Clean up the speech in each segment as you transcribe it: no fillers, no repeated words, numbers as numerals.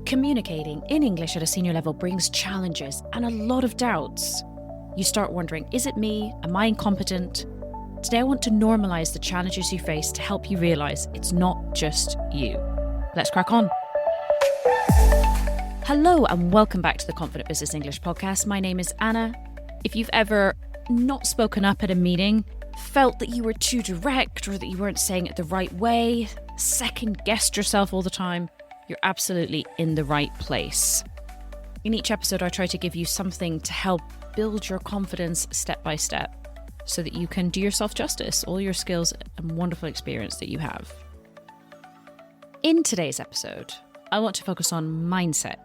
Communicating in English at a senior level brings challenges and a lot of doubts. You start wondering, is it me? Am I incompetent? Today I want to normalise the challenges you face to help you realise it's not just you. Let's crack on. Hello and welcome back to the Confident Business English podcast. My name is Anna. If you've ever not spoken up at a meeting, felt that you were too direct or that you weren't saying it the right way, second-guessed yourself all the time, you're absolutely in the right place. In each episode, I try to give you something to help build your confidence step by step so that you can do yourself justice, all your skills and wonderful experience that you have. In today's episode, I want to focus on mindset.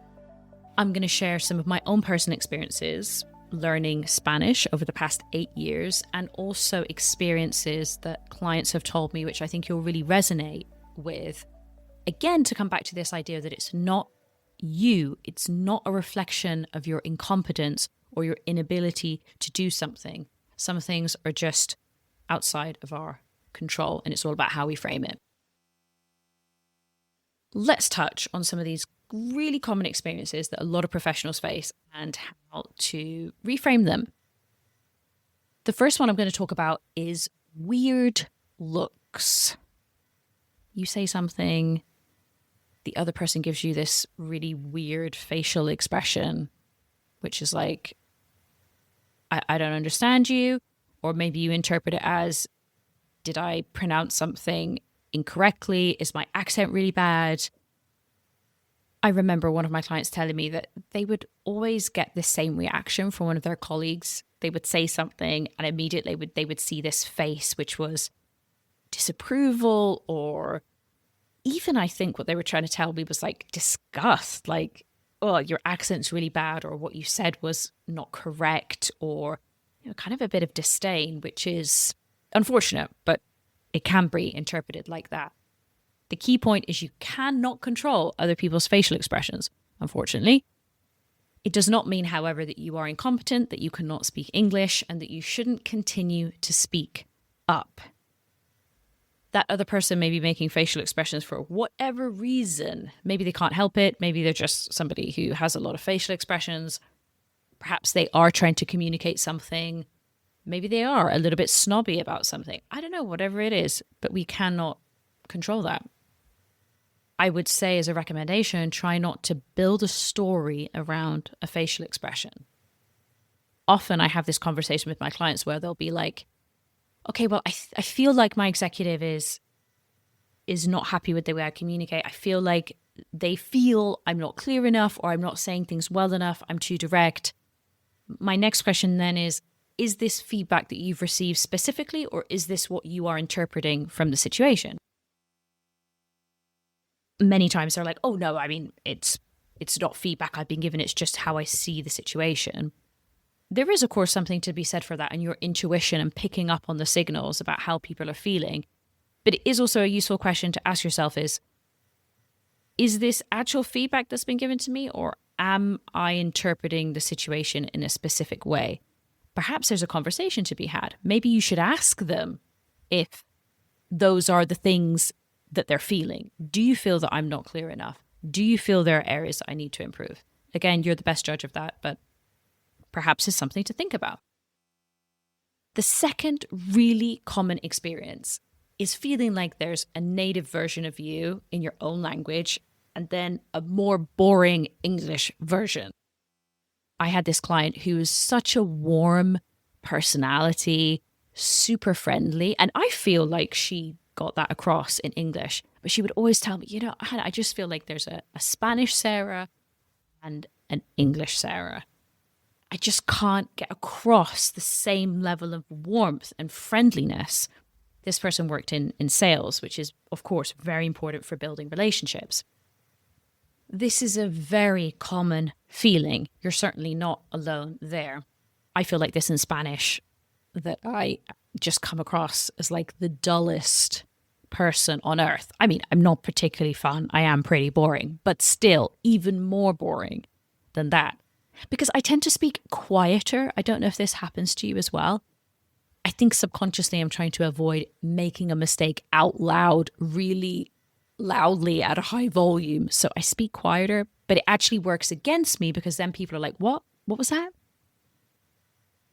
I'm going to share some of my own personal experiences learning Spanish over the past 8 years and also experiences that clients have told me, which I think you'll really resonate with. Again, to come back to this idea that it's not you, it's not a reflection of your incompetence or your inability to do something. Some things are just outside of our control, and it's all about how we frame it. Let's touch on some of these really common experiences that a lot of professionals face and how to reframe them. The first one I'm going to talk about is weird looks. You say something, the other person gives you this really weird facial expression, which is like, I don't understand you. Or maybe you interpret it as, did I pronounce something incorrectly? Is my accent really bad? I remember one of my clients telling me that they would always get the same reaction from one of their colleagues. They would say something and immediately they would see this face, which was disapproval, or even I think what they were trying to tell me was like disgust, like, oh, your accent's really bad, or what you said was not correct, or kind of a bit of disdain, which is unfortunate, but it can be interpreted like that. The key point is you cannot control other people's facial expressions, unfortunately. It does not mean, however, that you are incompetent, that you cannot speak English, and that you shouldn't continue to speak up. That other person may be making facial expressions for whatever reason. Maybe they can't help it. Maybe they're just somebody who has a lot of facial expressions. Perhaps they are trying to communicate something. Maybe they are a little bit snobby about something. I don't know, whatever it is, but we cannot control that. I would say as a recommendation, try not to build a story around a facial expression. Often I have this conversation with my clients where they'll be like, okay, well, I feel like my executive is not happy with the way I communicate. I feel like they feel I'm not clear enough, or I'm not saying things well enough. I'm too direct. My next question then is this feedback that you've received specifically, or is this what you are interpreting from the situation? Many times they're like, oh no, I mean, it's not feedback I've been given. It's just how I see the situation. There is, of course, something to be said for that and your intuition and picking up on the signals about how people are feeling. But it is also a useful question to ask yourself is this actual feedback that's been given to me, or am I interpreting the situation in a specific way? Perhaps there's a conversation to be had. Maybe you should ask them if those are the things that they're feeling. Do you feel that I'm not clear enough? Do you feel there are areas that I need to improve? Again, you're the best judge of that, but perhaps it's something to think about. The second really common experience is feeling like there's a native version of you in your own language and then a more boring English version. I had this client who was such a warm personality, super friendly, and I feel like she got that across in English, but she would always tell me, Hannah, I just feel like there's a Spanish Sarah and an English Sarah. I just can't get across the same level of warmth and friendliness. This person worked in sales, which is, of course, very important for building relationships. This is a very common feeling. You're certainly not alone there. I feel like this in Spanish, that I just come across as like the dullest person on earth. I mean, I'm not particularly fun. I am pretty boring, but still even more boring than that. Because I tend to speak quieter. I don't know if this happens to you as well. I think subconsciously I'm trying to avoid making a mistake out loud really loudly at a high volume. So I speak quieter, but it actually works against me because then people are like, what? What was that?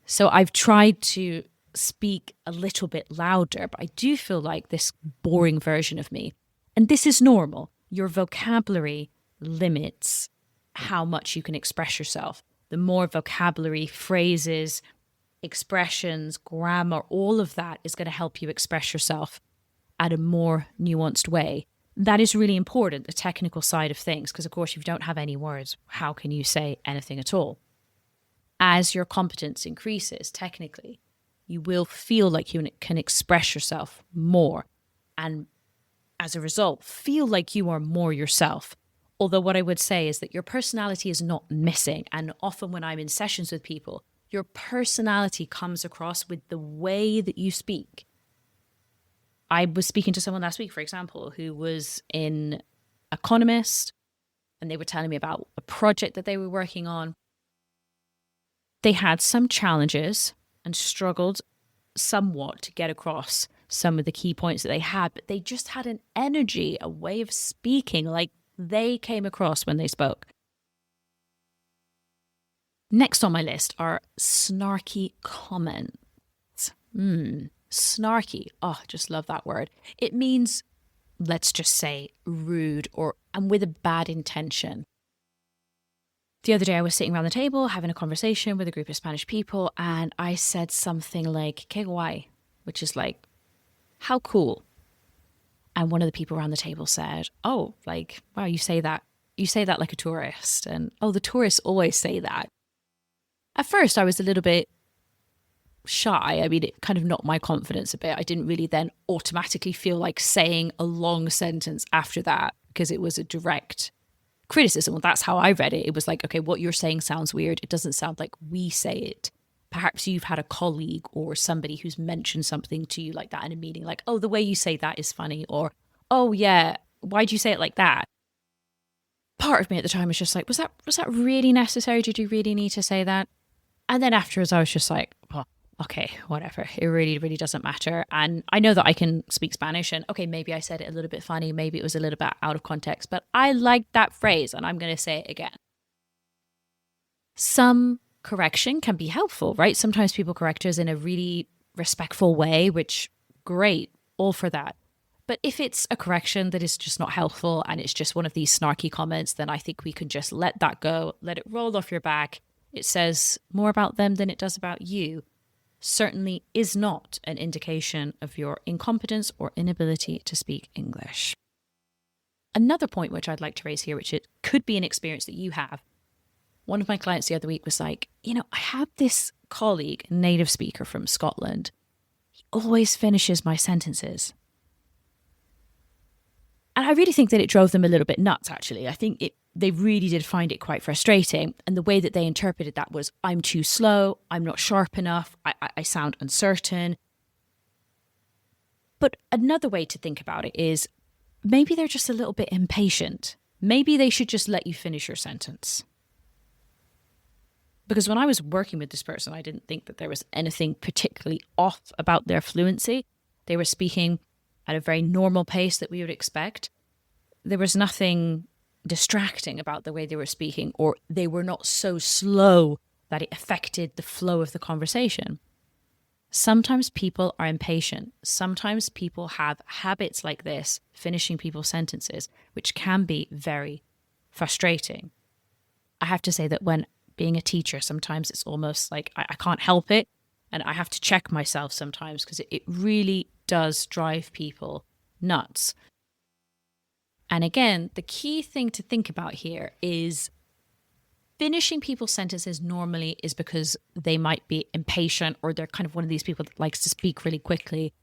So I've tried to speak a little bit louder, but I do feel like this boring version of me. And this is normal. Your vocabulary limits how much you can express yourself. The more vocabulary, phrases, expressions, grammar, all of that is going to help you express yourself at a more nuanced way. That is really important, the technical side of things, because of course, if you don't have any words, how can you say anything at all? As your competence increases technically, you will feel like you can express yourself more. And as a result, feel like you are more yourself. Although what I would say is that your personality is not missing. And often when I'm in sessions with people, your personality comes across with the way that you speak. I was speaking to someone last week, for example, who was an economist, and they were telling me about a project that they were working on. They had some challenges and struggled somewhat to get across some of the key points that they had, but they just had an energy, a way of speaking, like they came across when they spoke. Next on my list are snarky comments. Snarky. Oh, just love that word. It means, let's just say, rude and with a bad intention. The other day I was sitting around the table having a conversation with a group of Spanish people, and I said something like, "Que guay," which is like, how cool. And one of the people around the table said, "Oh, like, wow, you say that like a tourist." And, "Oh, the tourists always say that." At first I was a little bit shy. I mean, it kind of knocked my confidence a bit. I didn't really then automatically feel like saying a long sentence after that because it was a direct criticism. Well, that's how I read it. It was like, okay, what you're saying sounds weird. It doesn't sound like we say it. Perhaps you've had a colleague or somebody who's mentioned something to you like that in a meeting, like, "Oh, the way you say that is funny," or, "Oh yeah, why'd you say it like that?" Part of me at the time was just like, was that really necessary? Did you really need to say that? And then afterwards I was just like, well, okay, whatever. It really, really doesn't matter. And I know that I can speak Spanish, and okay, maybe I said it a little bit funny. Maybe it was a little bit out of context, but I liked that phrase and I'm going to say it again. Some correction can be helpful, right? Sometimes people correct us in a really respectful way, which great, all for that. But if it's a correction that is just not helpful and it's just one of these snarky comments, then I think we can just let that go, let it roll off your back. It says more about them than it does about you. Certainly is not an indication of your incompetence or inability to speak English. Another point which I'd like to raise here, which it could be an experience that you have. One of my clients the other week was like, I have this colleague, native speaker from Scotland. He always finishes my sentences. And I really think that it drove them a little bit nuts, actually. I think they really did find it quite frustrating. And the way that they interpreted that was, I'm too slow, I'm not sharp enough, I sound uncertain. But another way to think about it is maybe they're just a little bit impatient. Maybe they should just let you finish your sentence. Because when I was working with this person, I didn't think that there was anything particularly off about their fluency. They were speaking at a very normal pace that we would expect. There was nothing distracting about the way they were speaking, or they were not so slow that it affected the flow of the conversation. Sometimes people are impatient. Sometimes people have habits like this, finishing people's sentences, which can be very frustrating. I have to say that when being a teacher, sometimes it's almost like I can't help it. And I have to check myself sometimes because it really does drive people nuts. And again, the key thing to think about here is finishing people's sentences normally is because they might be impatient or they're kind of one of these people that likes to speak really quickly,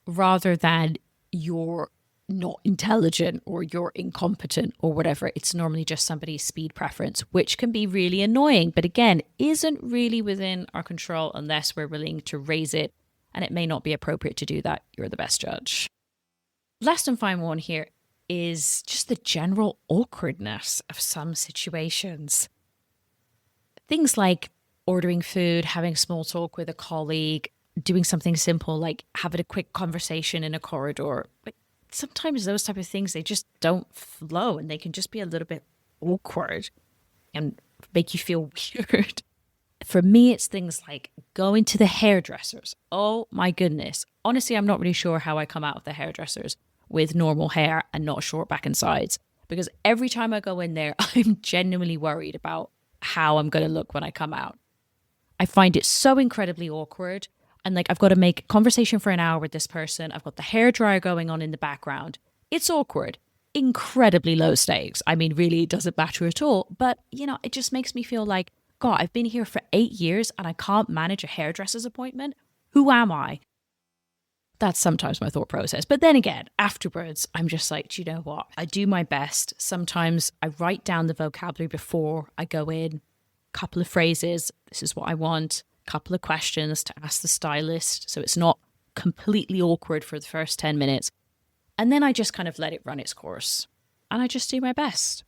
rather than you're not intelligent or you're incompetent or whatever. It's normally just somebody's speed preference, which can be really annoying, but again, isn't really within our control unless we're willing to raise it, and it may not be appropriate to do that. You're the best judge. Last and final one here is just the general awkwardness of some situations. Things like ordering food, having small talk with a colleague, doing something simple like having a quick conversation in a corridor. Like, sometimes those type of things, they just don't flow and they can just be a little bit awkward and make you feel weird. For me, it's things like going to the hairdressers. Oh my goodness. Honestly, I'm not really sure how I come out of the hairdressers with normal hair and not short back and sides, because every time I go in there, I'm genuinely worried about how I'm going to look when I come out. I find it so incredibly awkward. And like, I've got to make conversation for an hour with this person. I've got the hairdryer going on in the background. It's awkward, incredibly low stakes. I mean, really, it doesn't matter at all. But, it just makes me feel like, God, I've been here for 8 years and I can't manage a hairdresser's appointment. Who am I? That's sometimes my thought process. But then again, afterwards, I'm just like, do you know what? I do my best. Sometimes I write down the vocabulary before I go in. Couple of phrases. This is what I want. Couple of questions to ask the stylist, so it's not completely awkward for the first 10 minutes. And then I just kind of let it run its course. And I just do my best.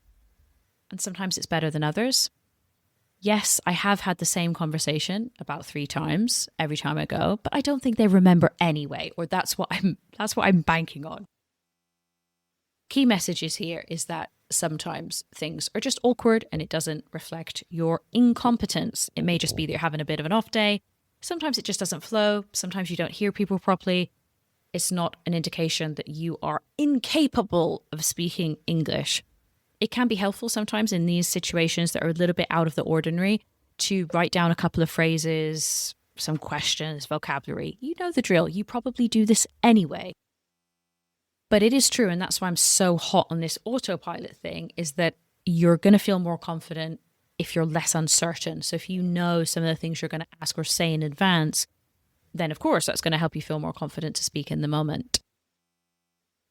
And sometimes it's better than others. Yes, I have had the same conversation about 3 times every time I go, but I don't think they remember anyway, or that's what I'm banking on. Key messages here is that sometimes things are just awkward and it doesn't reflect your incompetence. It may just be that you're having a bit of an off day. Sometimes it just doesn't flow. Sometimes you don't hear people properly. It's not an indication that you are incapable of speaking English. It can be helpful sometimes in these situations that are a little bit out of the ordinary to write down a couple of phrases, some questions, vocabulary. You know the drill. You probably do this anyway. But it is true, and that's why I'm so hot on this autopilot thing, is that you're going to feel more confident if you're less uncertain. So if you know some of the things you're going to ask or say in advance, then of course that's going to help you feel more confident to speak in the moment.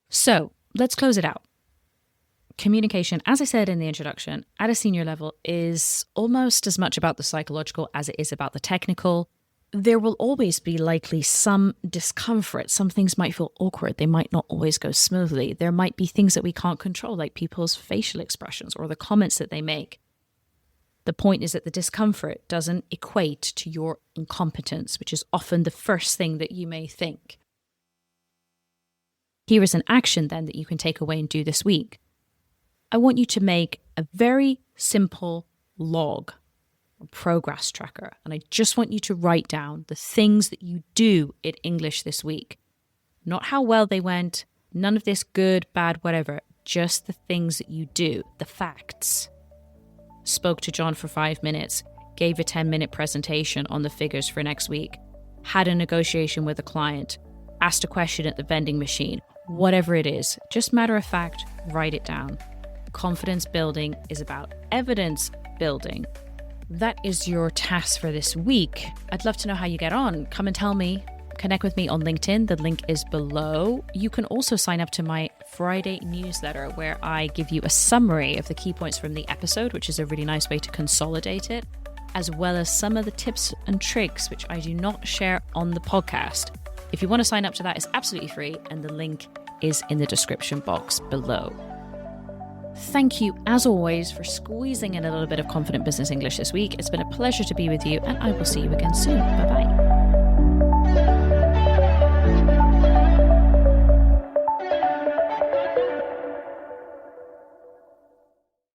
So let's close it out. Communication, as I said in the introduction, at a senior level is almost as much about the psychological as it is about the technical. There will always be likely some discomfort. Some things might feel awkward. They might not always go smoothly. There might be things that we can't control, like people's facial expressions or the comments that they make. The point is that the discomfort doesn't equate to your incompetence, which is often the first thing that you may think. Here is an action then that you can take away and do this week. I want you to make a very simple log, a progress tracker, and I just want you to write down the things that you do in English this week. Not how well they went, none of this good, bad, whatever, just the things that you do, the facts. Spoke to John for 5 minutes, gave a 10-minute presentation on the figures for next week, had a negotiation with a client, asked a question at the vending machine, whatever it is, just matter of fact, write it down. Confidence building is about evidence building. That is your task for this week. I'd love to know how you get on. Come and tell me. Connect with me on LinkedIn. The link is below. You can also sign up to my Friday newsletter where I give you a summary of the key points from the episode, which is a really nice way to consolidate it, as well as some of the tips and tricks which I do not share on the podcast. If you want to sign up to that, it's absolutely free, and the link is in the description box below. Thank you, as always, for squeezing in a little bit of confident business English this week. It's been a pleasure to be with you, and I will see you again soon. Bye-bye.